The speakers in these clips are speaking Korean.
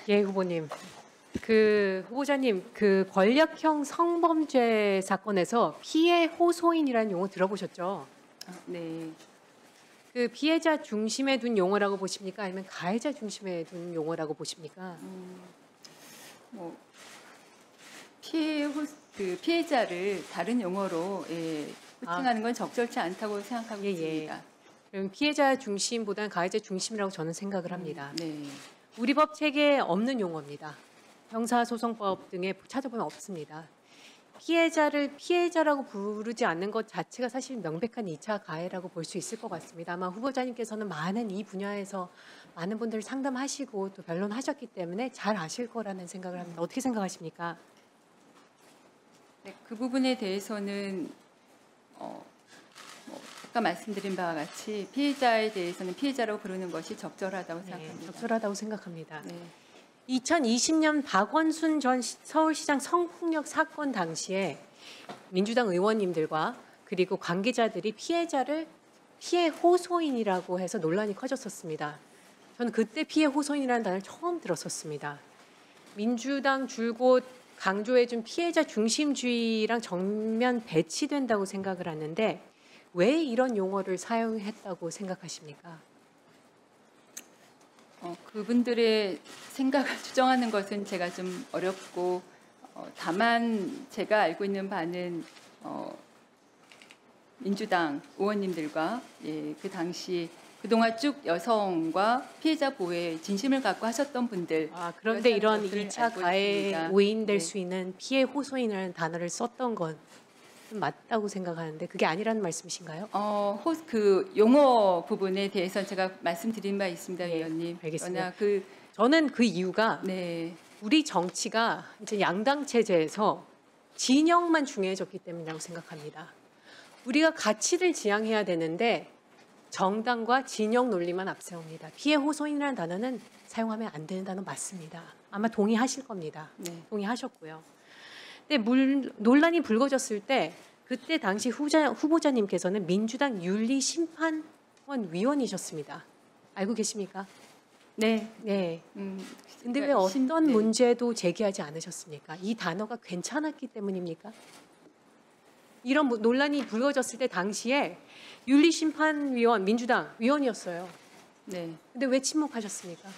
예, 후보님. 후보자님, 권력형 성범죄 사건에서 피해 호소인이라는 용어 들어보셨죠? 네. 피해자 중심에 둔 용어라고 보십니까? 아니면 가해자 중심에 둔 용어라고 보십니까? 뭐 피해자를 다른 용어로 호칭하는 건 적절치 않다고 생각하고 있습니다. 그럼 피해자 중심보다는 가해자 중심이라고 저는 생각을 합니다. 네. 우리 법 체계에 없는 용어입니다. 형사소송법 등에 찾아보면 없습니다. 피해자를 피해자라고 부르지 않는 것 자체가 사실 명백한 2차 가해라고 볼 수 있을 것 같습니다. 아마 후보자님께서는 많은 이 분야에서 많은 분들을 상담하시고 또 변론하셨기 때문에 잘 아실 거라는 생각을 합니다. 어떻게 생각하십니까? 네, 그 부분에 대해서는 아까 말씀드린 바와 같이 피해자에 대해서는 피해자라고 부르는 것이 적절하다고 생각합니다. 적절하다고 생각합니다. 네. 2020년 박원순 전 서울시장 성폭력 사건 당시에 민주당 의원님들과 그리고 관계자들이 피해자를 피해 호소인이라고 해서 논란이 커졌었습니다. 저는 그때 피해 호소인이라는 단어를 처음 들었었습니다. 민주당 줄곧 강조해준 피해자 중심주의랑 정면 배치된다고 생각을 하는데 왜 이런 용어를 사용했다고 생각하십니까? 그분들의 생각을 추정하는 것은 제가 좀 어렵고 다만 제가 알고 있는 바는 민주당 의원님들과 그 당시 그동안 쭉 여성과 피해자 보호에 진심을 갖고 하셨던 분들. 그런데 이런 2차 가해에 오인될 네. 수 있는 피해 호소인이라는 단어를 썼던 건 맞다고 생각하는데 그게 아니라는 말씀이신가요? 그 용어 부분에 대해서 제가 말씀드린 바 있습니다, 네, 위원님. 알겠습니다. 그러나 저는 그 이유가 네. 우리 정치가 이제 양당 체제에서 진영만 중요해졌기 때문이라고 생각합니다. 우리가 가치를 지향해야 되는데 정당과 진영 논리만 앞세웁니다. 피해 호소인이라는 단어는 사용하면 안 되는 단어 맞습니다. 아마 동의하실 겁니다. 네. 동의하셨고요. 근데 논란이 불거졌을 때 그때 당시 후보자님께서는 민주당 윤리심판원 위원이셨습니다. 알고 계십니까? 네. 네. 근데 왜 어떤 네. 문제도 제기하지 않으셨습니까? 이 단어가 괜찮았기 때문입니까? 이런 논란이 불거졌을 때 당시에 윤리심판위원 민주당 위원이었어요. 네. 근데 왜 침묵하셨습니까?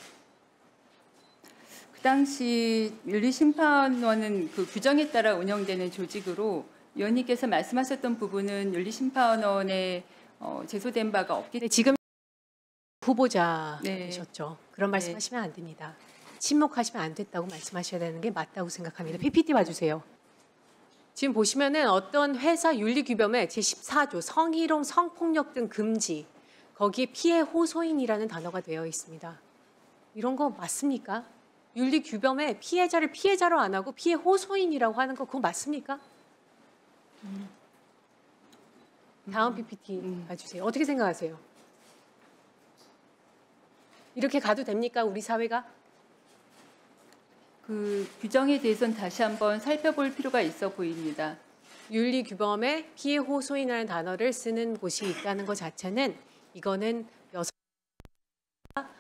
그 당시 윤리심판원은 그 규정에 따라 운영되는 조직으로 위원님께서 말씀하셨던 부분은 윤리심판원에 제소된 바가 없기 때문에 지금 후보자이셨죠. 그런 말씀하시면 안 됩니다. 침묵하시면 안 됐다고 말씀하셔야 되는 게 맞다고 생각합니다. PPT 봐주세요. 지금 보시면은 어떤 회사 윤리규범에 제14조 성희롱, 성폭력 등 금지 거기에 피해 호소인이라는 단어가 되어 있습니다. 이런 거 맞습니까? 윤리규범에 피해자를 피해자로 안 하고 피해 호소인이라고 하는 거 그거 맞습니까? 다음 PPT 봐주세요. 어떻게 생각하세요? 이렇게 가도 됩니까? 우리 사회가? 그 규정에 대해서는 다시 한번 살펴볼 필요가 있어 보입니다. 윤리규범에 피해 호소인이라는 단어를 쓰는 곳이 있다는 것 자체는 이거는 여성가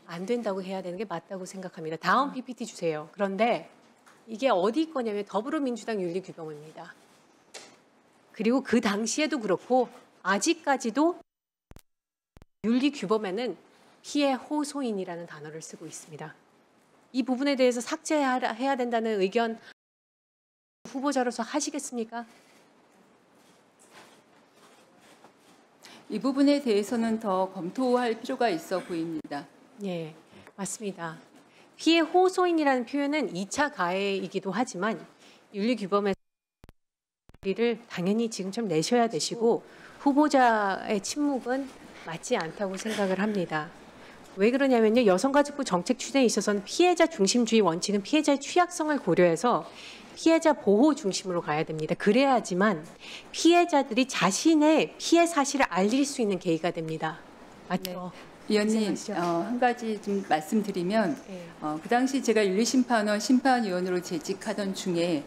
안 된다고 해야 되는 게 맞다고 생각합니다. 다음 PPT 주세요. 그런데 이게 어디 거냐면 더불어민주당 윤리규범입니다. 그리고 그 당시에도 그렇고 아직까지도 윤리규범에는 피해 호소인이라는 단어를 쓰고 있습니다. 이 부분에 대해서 삭제해야 된다는 의견 후보자로서 하시겠습니까? 이 부분에 대해서는 더 검토할 필요가 있어 보입니다. 예, 맞습니다. 피해 호소인이라는 표현은 2차 가해이기도 하지만 윤리규범에서 를 당연히 지금처럼 내셔야 되시고 후보자의 침묵은 맞지 않다고 생각을 합니다. 왜 그러냐면요. 여성가족부 정책 추진에 있어서는 피해자 중심주의 원칙은 피해자의 취약성을 고려해서 피해자 보호 중심으로 가야 됩니다. 그래야지만 피해자들이 자신의 피해 사실을 알릴 수 있는 계기가 됩니다. 맞죠? 네. 위원님, 한 가지 좀 말씀드리면 그 당시 제가 윤리심판원 심판위원으로 재직하던 중에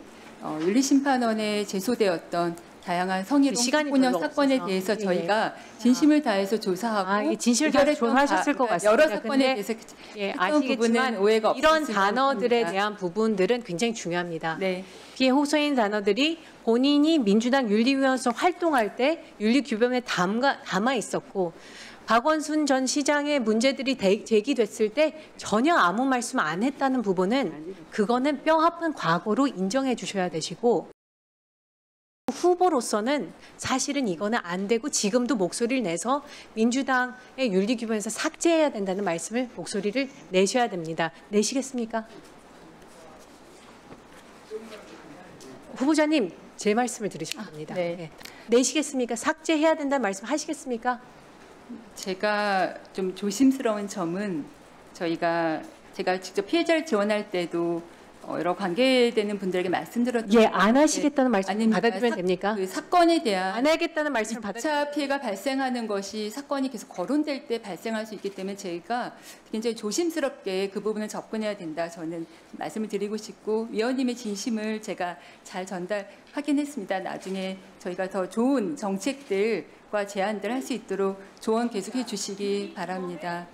윤리심판원에 제소되었던 다양한 성희롱 시간이 성폭력 별로 사건에 없어서. 대해서 예. 저희가 진심을 다해서 조사하고 이 진실을 다 의결했던 조사하셨을 것 같습니다. 여러 사건에 근데 대해서 예, 했던 아시겠지만 부분은 오해가 이런 없었으면 단어들에 합니다. 대한 부분들은 굉장히 중요합니다. 네. 피해 호소인 단어들이 본인이 민주당 윤리위원회 활동할 때 윤리규범에 담아 있었고 박원순 전 시장의 문제들이 제기됐을 때 전혀 아무 말씀 안 했다는 부분은 그거는 뼈아픈 과거로 인정해 주셔야 되시고 후보로서는 사실은 이거는 안 되고 지금도 목소리를 내서 민주당의 윤리규범에서 삭제해야 된다는 말씀을 목소리를 내셔야 됩니다. 내시겠습니까? 후보자님 제 말씀을 들으시면 됩니다. 네. 네. 내시겠습니까? 삭제해야 된다는 말씀 하시겠습니까? 제가 좀 조심스러운 점은 제가 직접 피해자를 지원할 때도 여러 관계되는 분들에게 말씀드렸던 예, 안 하시겠다는 말씀 아닙니다. 받아들이면 됩니까? 그 사건에 대한 안 하겠다는 말씀을 받아 2차 피해가 발생하는 것이 사건이 계속 거론될 때 발생할 수 있기 때문에 저희가 굉장히 조심스럽게 그 부분을 접근해야 된다. 저는 말씀을 드리고 싶고 위원님의 진심을 제가 잘 전달하긴 했습니다. 나중에 저희가 더 좋은 정책들과 제안들 할 수 있도록 조언 계속해 주시기 바랍니다.